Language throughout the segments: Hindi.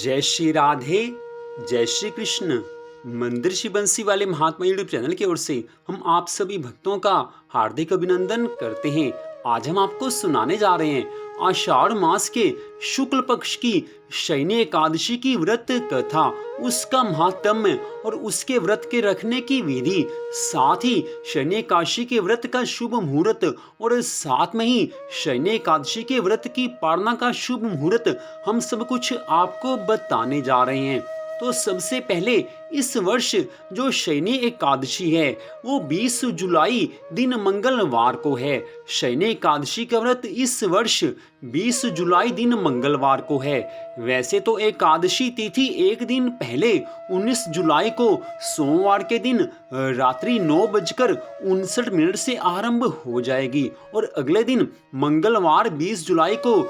जय श्री राधे, जय श्री कृष्ण। मंदिर श्री बंसी वाले महात्मा यूट्यूब चैनल की ओर से हम आप सभी भक्तों का हार्दिक अभिनंदन करते हैं। आज हम आपको सुनाने जा रहे हैं आषाढ़ मास के शुक्ल पक्ष की शयनी एकादशी की व्रत कथा, उसका महात्म्य और उसके व्रत के रखने की विधि, साथ ही शयनी एकादशी के व्रत का शुभ मुहूर्त और साथ में ही शयनी एकादशी के व्रत की पालना का शुभ मुहूर्त हम सब कुछ आपको बताने जा रहे हैं। तो सबसे पहले इस वर्ष जो शयनी एकादशी है वो 20 जुलाई दिन मंगलवार को है। शयनी एकादशी का व्रत इस वर्ष 20 जुलाई दिन मंगलवार को है। वैसे तो एकादशी तिथि एक दिन पहले 19 जुलाई को सोमवार के दिन रात्रि 9:59 से आरंभ हो जाएगी और अगले दिन मंगलवार 20 जुलाई को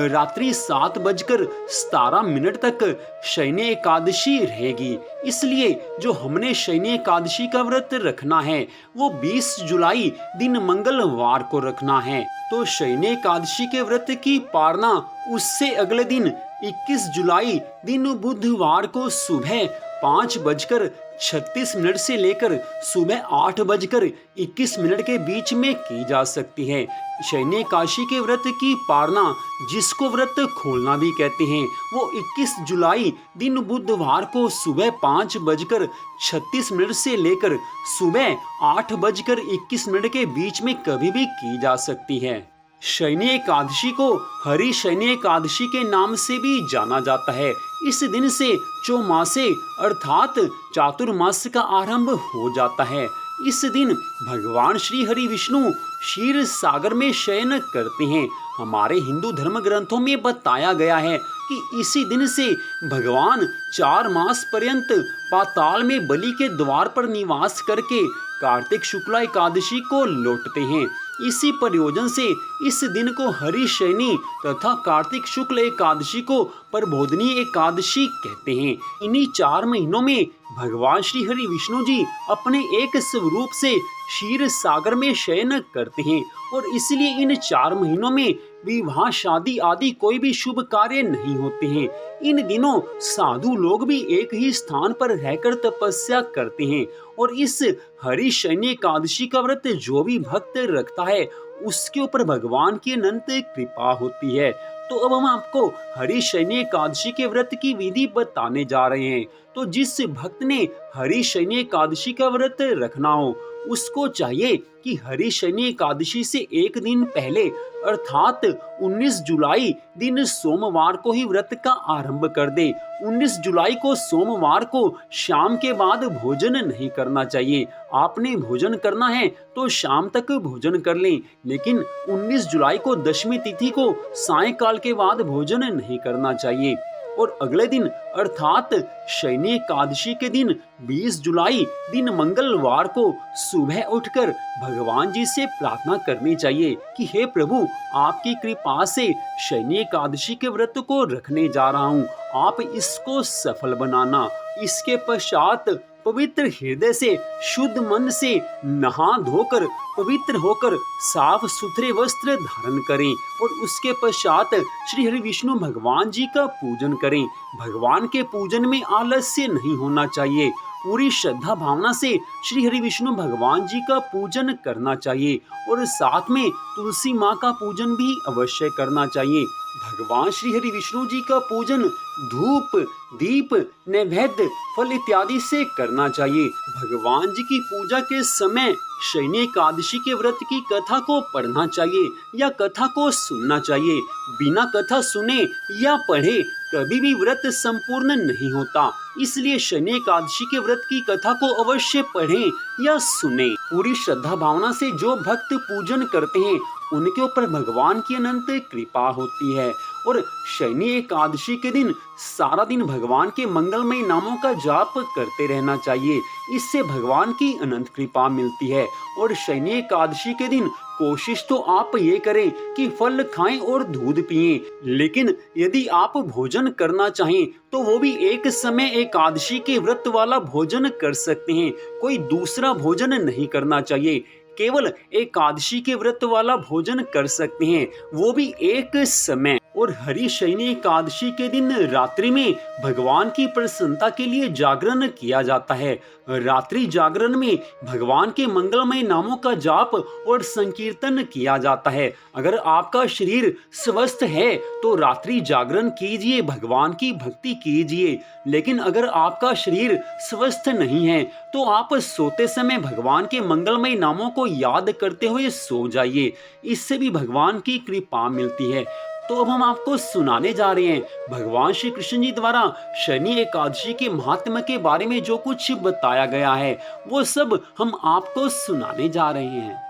रात्रि 7:17 तक शयनी एकादशी रहेगी। इसलिए जो हमने शयनी एकादशी का व्रत रखना है वो 20 जुलाई दिन मंगलवार को रखना है। तो शयनी एकादशी के व्रत की पालना उससे अगले दिन 21 जुलाई दिन बुधवार को सुबह 5:36 से लेकर सुबह 8:21 के बीच में की जा सकती है। शयनी एकादशी के व्रत की पालना, जिसको व्रत खोलना भी कहते हैं, वो 21 जुलाई दिन बुधवार को सुबह 5:36 से लेकर सुबह 8:21 के बीच में कभी भी की जा सकती है। शयनी एकादशी को हरि शयनी एकादशी के नाम से भी जाना जाता है। इस दिन से चौमासे अर्थात चातुर्मास का आरंभ हो जाता है। इस दिन भगवान श्री हरि विष्णु क्षीर सागर में शयन करते हैं। हमारे हिंदू धर्म ग्रंथों में बताया गया है कि इसी दिन से भगवान 4 मास पर्यंत पाताल में बलि के द्वार पर निवास करके कार्तिक शुक्ला एकादशी को लौटते हैं। इसी प्रयोजन से इस दिन को हरि शयनी तथा कार्तिक शुक्ल एकादशी को प्रबोधनी एकादशी कहते हैं। इन्हीं 4 महीनों में भगवान श्री हरि विष्णु जी अपने एक स्वरूप से क्षीर सागर में शयन करते हैं और इसलिए इन 4 महीनों में विवाह शादी आदि कोई भी शुभ कार्य नहीं होते हैं। इन दिनों साधु लोग भी एक ही स्थान पर रहकर तपस्या करते हैं और इस हरि शयनी एकादशी का व्रत जो भी भक्त रखता है उसके ऊपर भगवान की अनंत कृपा होती है। तो अब हम आपको हरि शयनी एकादशी के व्रत की विधि बताने जा रहे हैं। तो जिस भक्त ने हरि शयनी एकादशी का व्रत रखना हो उसको चाहिए कि हरि शयनी एकादशी से एक दिन पहले अर्थात 19 जुलाई दिन सोमवार को ही व्रत का आरंभ कर दे। 19 जुलाई को सोमवार को शाम के बाद भोजन नहीं करना चाहिए। आपने भोजन करना है तो शाम तक भोजन कर लें, लेकिन 19 जुलाई को दशमी तिथि को सायंकाल के बाद भोजन नहीं करना चाहिए। और अगले दिन अर्थात शयनी एकादशी के दिन 20 जुलाई दिन मंगलवार को सुबह उठकर भगवान जी से प्रार्थना करनी चाहिए कि हे प्रभु, आपकी कृपा से शयनी एकादशी के व्रत को रखने जा रहा हूँ, आप इसको सफल बनाना। इसके पश्चात पवित्र हृदय से शुद्ध मन से नहा धोकर पवित्र होकर साफ सुथरे वस्त्र धारण करें और उसके पश्चात श्री हरि विष्णु भगवान जी का पूजन करें। भगवान के पूजन में आलस्य नहीं होना चाहिए। पूरी श्रद्धा भावना से श्री हरि विष्णु भगवान जी का पूजन करना चाहिए और साथ में तुलसी माँ का पूजन भी अवश्य करना चाहिए। भगवान श्री हरि विष्णु जी का पूजन धूप, दीप, नैवेद्य, फल इत्यादि से करना चाहिए। भगवान जी की पूजा के समय शयनी एकादशी के व्रत की कथा को पढ़ना चाहिए या कथा को सुनना चाहिए। बिना कथा सुने या पढ़े कभी भी व्रत संपूर्ण नहीं होता। इसलिए शयनी एकादशी के व्रत की कथा को अवश्य पढ़ें या सुनें। पूरी श्रद्धा भावना से जो भक्त पूजन करते हैं उनके ऊपर भगवान की अनंत कृपा होती है। और शयनी एकादशी के दिन सारा दिन भगवान के मंगलमय नामों का जाप करते रहना चाहिए। इससे भगवान की अनंत कृपा मिलती है। और शयनी एकादशी के दिन कोशिश तो आप ये करें कि फल खाएं और दूध पिएं, लेकिन यदि आप भोजन करना चाहें तो वो भी एक समय एकादशी के व्रत वाला भोजन कर सकते हैं। कोई दूसरा भोजन नहीं करना चाहिए। केवल एकादशी के व्रत वाला भोजन कर सकते हैं, वो भी एक समय। और हरिशयनी एकादशी के दिन रात्रि में भगवान की प्रसन्नता के लिए जागरण किया जाता है। रात्रि जागरण में भगवान के मंगलमय नामों का जाप और संकीर्तन किया जाता है। अगर आपका शरीर स्वस्थ है तो रात्रि जागरण कीजिए, भगवान की भक्ति कीजिए। लेकिन अगर आपका शरीर स्वस्थ नहीं है तो आप सोते समय भगवान के मंगलमय नामों को याद करते हुए सो जाइए। इससे भी भगवान की कृपा मिलती है। तो अब हम आपको सुनाने जा रहे हैं भगवान श्री कृष्ण जी द्वारा शनि एकादशी के महात्म्य के बारे में जो कुछ बताया गया है, वो सब हम आपको सुनाने जा रहे हैं।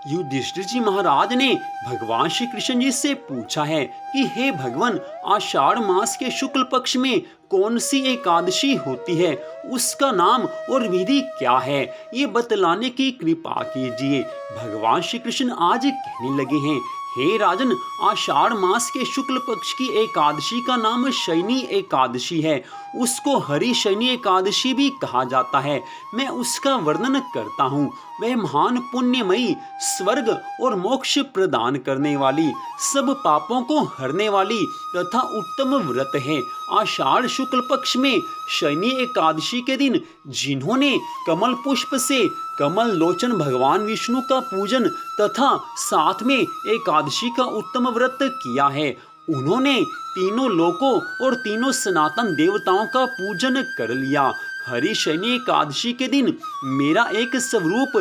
युधिष्ठिर जी महाराज ने भगवान श्री कृष्ण जी से पूछा है कि हे भगवान, आषाढ़ मास के शुक्ल पक्ष में कौन सी एकादशी होती है, उसका नाम और विधि क्या है, ये बतलाने की कृपा कीजिए। भगवान श्री कृष्ण आज कहने लगे हैं, हे राजन, आषाढ़ मास के शुक्ल पक्ष की एकादशी का नाम शयनी एकादशी है। उसको हरि शयनी एकादशी भी कहा जाता है। मैं उसका वर्णन करता हूँ। वह महान पुण्यमयी, स्वर्ग और मोक्ष प्रदान करने वाली, सब पापों को हरने वाली तथा उत्तम व्रत है। आषाढ़ शुक्ल पक्ष में शयनी एकादशी के दिन जिन्होंने कमल पुष्प से कमल लोचन भगवान विष्णु का पूजन तथा साथ में एकादशी का उत्तम व्रत किया है, उन्होंने तीनों लोकों और तीनों सनातन देवताओं का पूजन कर लिया। हरि शयनी एकादशी के दिन मेरा एक स्वरूप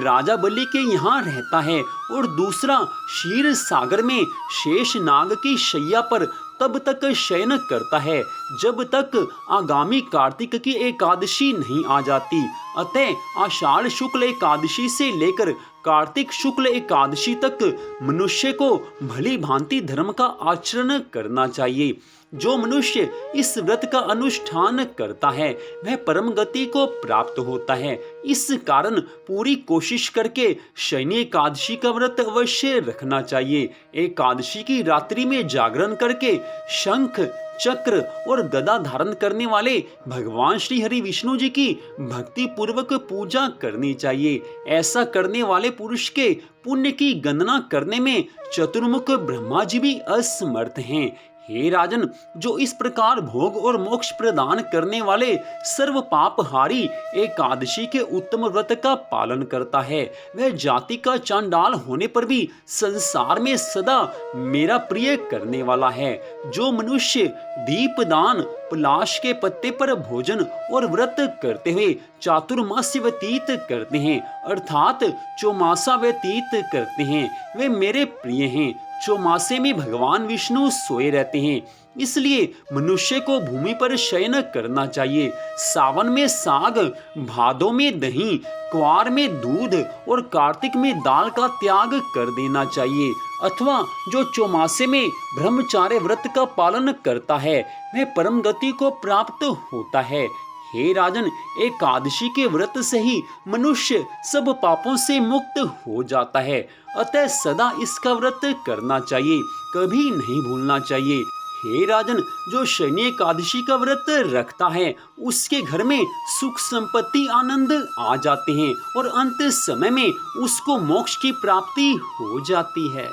राजा बलि के यहाँ रहता है और दूसरा क्षीर सागर में शेष नाग की शैया पर तब तक शयन करता है जब तक आगामी कार्तिक की एकादशी नहीं आ जाती। अतः आषाढ़ शुक्ल एकादशी से लेकर कार्तिक शुक्ल एकादशी तक मनुष्य को भली भांति धर्म का आचरण करना चाहिए। जो मनुष्य इस व्रत का अनुष्ठान करता है वह परम गति को प्राप्त होता है। इस कारण पूरी कोशिश करके शयनी एकादशी का व्रत अवश्य रखना चाहिए। एकादशी की रात्रि में जागरण करके शंख, चक्र और गदा धारण करने वाले भगवान श्री हरि विष्णु जी की भक्ति पूर्वक पूजा करनी चाहिए। ऐसा करने वाले पुरुष के पुण्य की गणना करने में चतुर्मुख ब्रह्मा जी भी असमर्थ हैं। हे राजन, जो इस प्रकार भोग और मोक्ष प्रदान करने वाले सर्व पापहारी एकादशी के उत्तम व्रत का पालन करता है, वह जाति का चांडाल होने पर भी संसार में सदा मेरा प्रिय करने वाला है। जो मनुष्य दीपदान, पलाश के पत्ते पर भोजन और व्रत करते हुए चातुर्मास्य व्यतीत करते हैं, अर्थात चौमासा व्यतीत करते हैं, वे मेरे प्रिय हैं। चौमासे में भगवान विष्णु सोए रहते हैं, इसलिए मनुष्य को भूमि पर शयन करना चाहिए। सावन में साग, भादों में दही, क्वार में दूध और कार्तिक में दाल का त्याग कर देना चाहिए। अथवा जो चौमासे में ब्रह्मचार्य व्रत का पालन करता है वह परम गति को प्राप्त होता है। हे राजन, एकादशी के व्रत से ही मनुष्य सब पापों से मुक्त हो जाता है। अतः सदा इसका व्रत करना चाहिए, कभी नहीं भूलना चाहिए। हे राजन, जो शयनी एकादशी का व्रत रखता है उसके घर में सुख संपत्ति आनंद आ जाते हैं और अंत समय में उसको मोक्ष की प्राप्ति हो जाती है।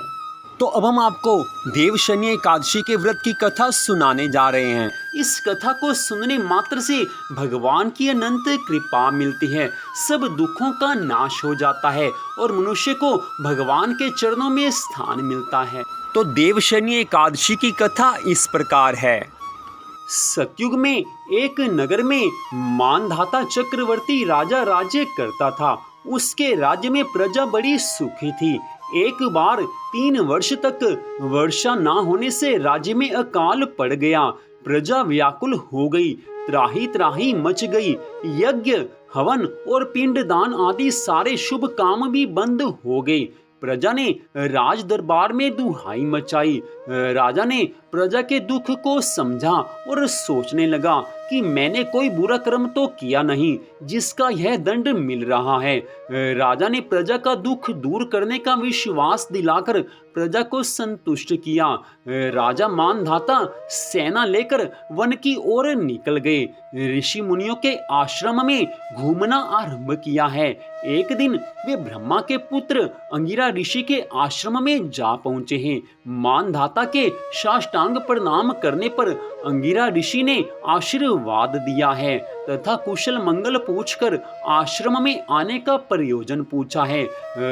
तो अब हम आपको देव शनि एकादशी के व्रत की कथा सुनाने जा रहे हैं। इस कथा को सुनने मात्र से भगवान की अनंत कृपा मिलती है, सब दुखों का नाश हो जाता है और मनुष्य को भगवान के चरणों में स्थान मिलता है। तो देव शनि एकादशी की कथा इस प्रकार है। सतयुग में एक नगर में मानधाता चक्रवर्ती राजा राज्य करता था। उसके राज्य में प्रजा बड़ी सुखी थी। एक बार 3 वर्ष तक वर्षा ना होने से राज्य में अकाल पड़ गया। प्रजा व्याकुल हो गई, त्राही त्राही मच गई। यज्ञ, हवन और पिंडदान आदि सारे शुभ काम भी बंद हो गए। प्रजा ने राज दरबार में दुहाई मचाई। राजा ने प्रजा के दुख को समझा और सोचने लगा कि कि मैंने कोई बुरा कर्म तो किया नहीं जिसका यह दंड मिल रहा है। राजा ने प्रजा का दुख दूर करने का विश्वास दिलाकर प्रजा को संतुष्ट किया। राजा मानधाता सेना लेकर वन की ओर निकल गए। ऋषि मुनियों के आश्रम में घूमना आरंभ किया है। एक दिन वे ब्रह्मा के पुत्र अंगिरा ऋषि के आश्रम में जा पहुंचे हैं। मानधाता के साष्टांग प्रणाम करने पर अंगिरा ऋषि ने आशीर्वाद दिया है तथा कुशल मंगल पूछकर आश्रम में आने का प्रयोजन पूछा है।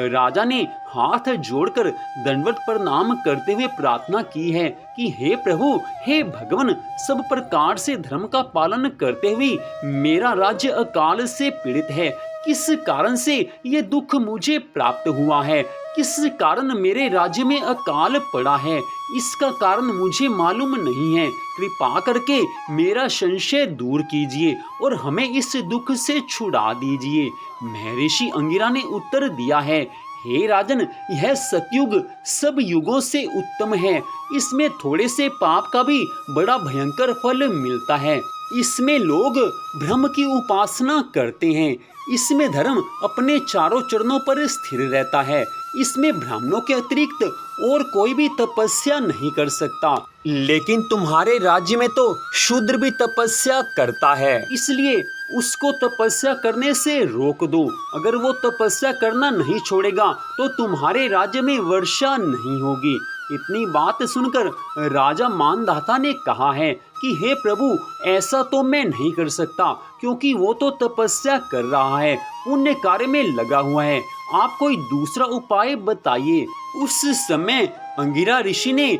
राजा ने हाथ जोड़कर दंडवत प्रणाम करते हुए प्रार्थना की है कि हे प्रभु, हे भगवान, सब प्रकार से धर्म का पालन करते हुए मेरा राज्य अकाल से पीड़ित है। किस कारण से ये दुख मुझे प्राप्त हुआ है? किस कारण मेरे राज्य में अकाल पड़ा है? इसका कारण मुझे मालूम नहीं है। कृपा करके मेरा संशय दूर कीजिए और हमें इस दुख से छुड़ा दीजिए। महर्षि अंगिरा ने उत्तर दिया है, हे राजन, यह सतयुग सब युगों से उत्तम है। इसमें थोड़े से पाप का भी बड़ा भयंकर फल मिलता है। इसमें लोग ब्रह्म की उपासना करते हैं। इसमें धर्म अपने चारों चरणों पर स्थिर रहता है। इसमें ब्राह्मणों के अतिरिक्त और कोई भी तपस्या नहीं कर सकता। लेकिन तुम्हारे राज्य में तो शूद्र भी तपस्या करता है, इसलिए उसको तपस्या करने से रोक दो। अगर वो तपस्या करना नहीं छोड़ेगा तो तुम्हारे राज्य में वर्षा नहीं होगी। इतनी बात सुनकर राजा मानधाता ने कहा है कि हे प्रभु, ऐसा तो मैं नहीं कर सकता, क्योंकि वो तो तपस्या कर रहा है, पुण्य कार्य में लगा हुआ है। आप कोई दूसरा उपाय बताइए। उस समय अंगिरा ऋषि ने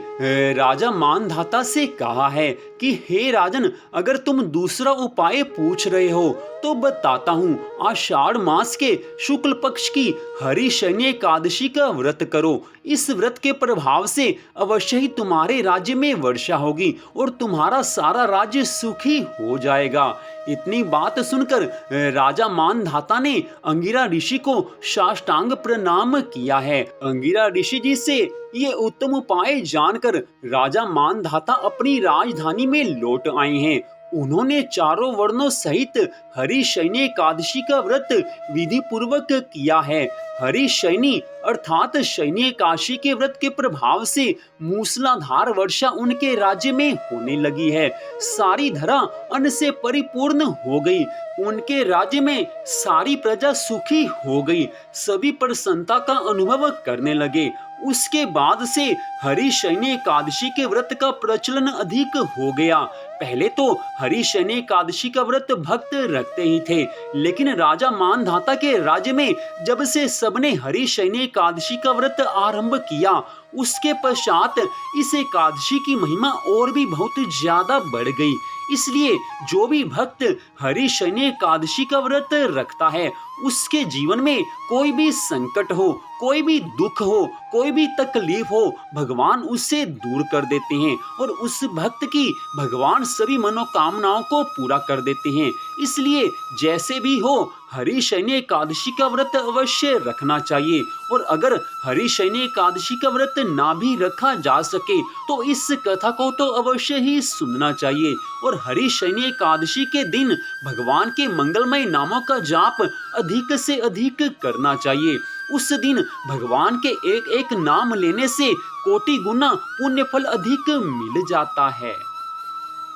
राजा मानधाता से कहा है कि हे राजन, अगर तुम दूसरा उपाय पूछ रहे हो तो बताता हूँ। आषाढ़ मास के शुक्ल पक्ष की हरिशयनी एकादशी का व्रत करो। इस व्रत के प्रभाव से अवश्य ही तुम्हारे राज्य में वर्षा होगी और तुम्हारा सारा राज्य सुखी हो जाएगा। इतनी बात सुनकर राजा मानधाता ने अंगिरा ऋषि को साष्टांग प्रणाम किया है। अंगिरा ऋषि जी से ये उत्तम उपाय जानकर राजा मानधाता अपनी राजधानी में लौट आए हैं। उन्होंने चारों वर्णों सहित हरिशयनी एकादशी का व्रत विधि पूर्वक किया है। हरिशयनी अर्थात शयनी एकादशी के व्रत के प्रभाव से मूसलाधार वर्षा उनके राज्य में होने लगी है। सारी धरा अन्न से परिपूर्ण हो गई। उनके राज्य में सारी प्रजा सुखी हो गई। सभी प्रसन्नता का अनुभव करने लगे। उसके बाद से हरिशयनी एकादशी के व्रत का प्रचलन अधिक हो गया। पहले तो हरिशयनी एकादशी का व्रत भक्त रखते ही थे, लेकिन राजा मानधाता के राज्य में जब से सबने हरिशयनी एकादशी का व्रत आरंभ किया, उसके पश्चात इस एकादशी की महिमा और भी बहुत ज्यादा बढ़ गई। इसलिए जो भी भक्त हरिशयनी एकादशी का व्रत रखता है, उसके जीवन में कोई भी संकट हो, कोई भी दुख हो, कोई भी तकलीफ हो, भगवान उससे दूर कर देते हैं और उस भक्त की भगवान सभी मनोकामनाओं को पूरा कर देते हैं। इसलिए जैसे भी हो, हरिशयनी एकादशी का व्रत अवश्य रखना चाहिए। और अगर हरिशयनी एकादशी का व्रत ना भी रखा जा सके तो इस कथा को तो अवश्य ही सुनना चाहिए। और हरिशयनी एकादशी के दिन भगवान के मंगलमय नामों का जाप अधिक से अधिक करना चाहिए। उस दिन भगवान के एक एक नाम लेने से कोटि गुना पुण्य फल अधिक मिल जाता है।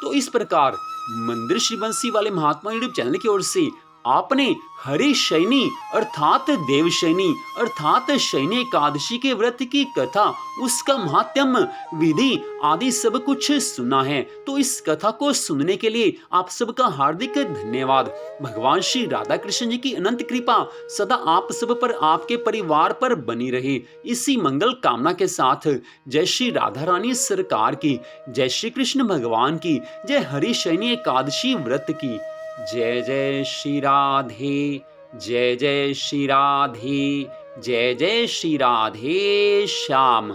तो इस प्रकार मंदिर श्री बंसी वाले महात्मा यूट्यूब चैनल की ओर से आपने हरिशयनी अर्थात देवशयनी अर्थात शयनी एकादशी के व्रत की कथा, उसका महात्म्य, विधि आदि सब कुछ सुना है। तो इस कथा को सुनने के लिए आप सबका हार्दिक धन्यवाद। भगवान श्री राधा कृष्ण जी की अनंत कृपा सदा आप सब पर, आपके परिवार पर बनी रहे। इसी मंगल कामना के साथ जय श्री राधा रानी सरकार की, जय श्री कृष्ण भगवान की, जय हरिशयनी एकादशी व्रत की। जय जय श्री राधे, जय जय श्री राधे, जय जय श्री राधे श्याम।